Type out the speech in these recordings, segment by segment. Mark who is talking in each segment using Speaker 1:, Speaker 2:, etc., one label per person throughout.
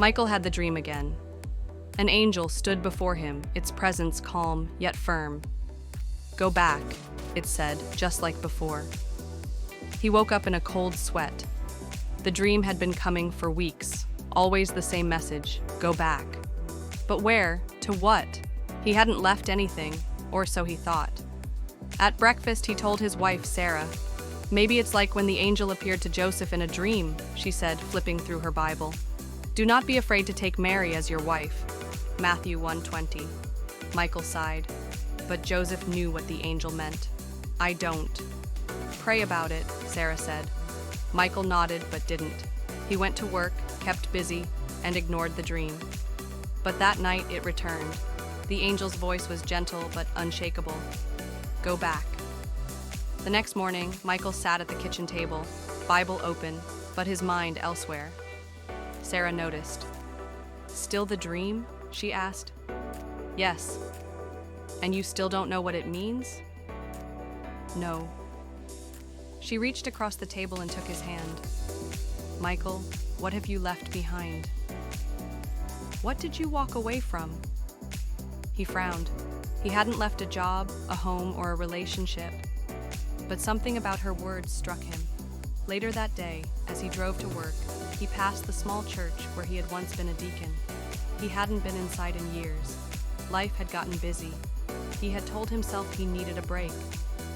Speaker 1: Michael had the dream again. An angel stood before him, its presence calm yet firm. "Go back," it said, just like before. He woke up in a cold sweat. The dream had been coming for weeks, always the same message: go back. But where? To what? He hadn't left anything, or so he thought. At breakfast, he told his wife, Sarah. "Maybe it's like when the angel appeared to Joseph in a dream," she said, flipping through her Bible. "Do not be afraid to take Mary as your wife." Matthew 1:20. Michael sighed. But Joseph knew what the angel meant. "I don't." "Pray about it," Sarah said. Michael nodded but didn't. He went to work, kept busy, and ignored the dream. But that night it returned. The angel's voice was gentle but unshakable. "Go back." The next morning, Michael sat at the kitchen table, Bible open, but his mind elsewhere. Sarah noticed. "Still the dream?" she asked. "Yes." "And you still don't know what it means?" "No." She reached across the table and took his hand. "Michael, what have you left behind? What did you walk away from?" He frowned. He hadn't left a job, a home, or a relationship. But something about her words struck him. Later that day, as he drove to work, he passed the small church where he had once been a deacon. He hadn't been inside in years. Life had gotten busy. He had told himself he needed a break.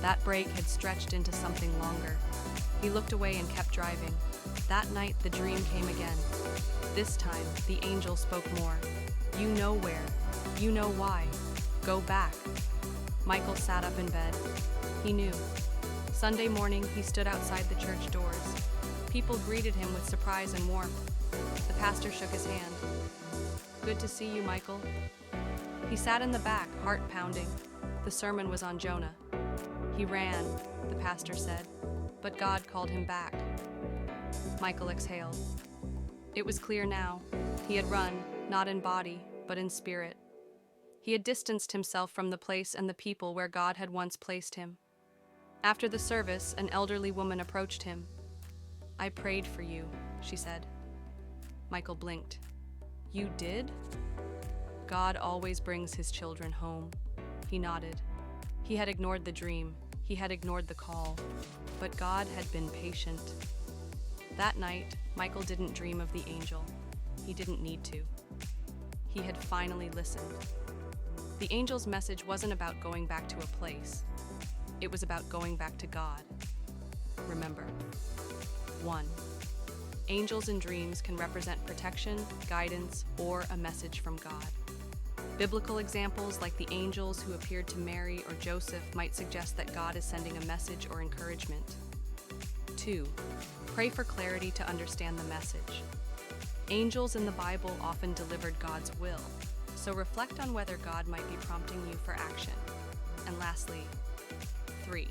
Speaker 1: That break had stretched into something longer. He looked away and kept driving. That night, the dream came again. This time, the angel spoke more. "You know where. You know why. Go back." Michael sat up in bed. He knew. Sunday morning, he stood outside the church doors. People greeted him with surprise and warmth. The pastor shook his hand. "Good to see you, Michael." He sat in the back, heart pounding. The sermon was on Jonah. "He ran," the pastor said, "but God called him back." Michael exhaled. It was clear now. He had run, not in body, but in spirit. He had distanced himself from the place and the people where God had once placed him. After the service, an elderly woman approached him. "I prayed for you," she said. Michael blinked. "You did?" "God always brings his children home." He nodded. He had ignored the dream. He had ignored the call. But God had been patient. That night, Michael didn't dream of the angel. He didn't need to. He had finally listened. The angel's message wasn't about going back to a place. It was about going back to God. Remember. 1. Angels in dreams can represent protection, guidance, or a message from God. Biblical examples like the angels who appeared to Mary or Joseph might suggest that God is sending a message or encouragement. 2. Pray for clarity to understand the message. Angels in the Bible often delivered God's will, so reflect on whether God might be prompting you for action. And lastly, 3.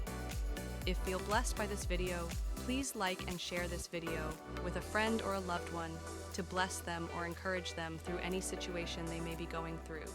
Speaker 1: If you feel blessed by this video, please like and share this video with a friend or a loved one to bless them or encourage them through any situation they may be going through.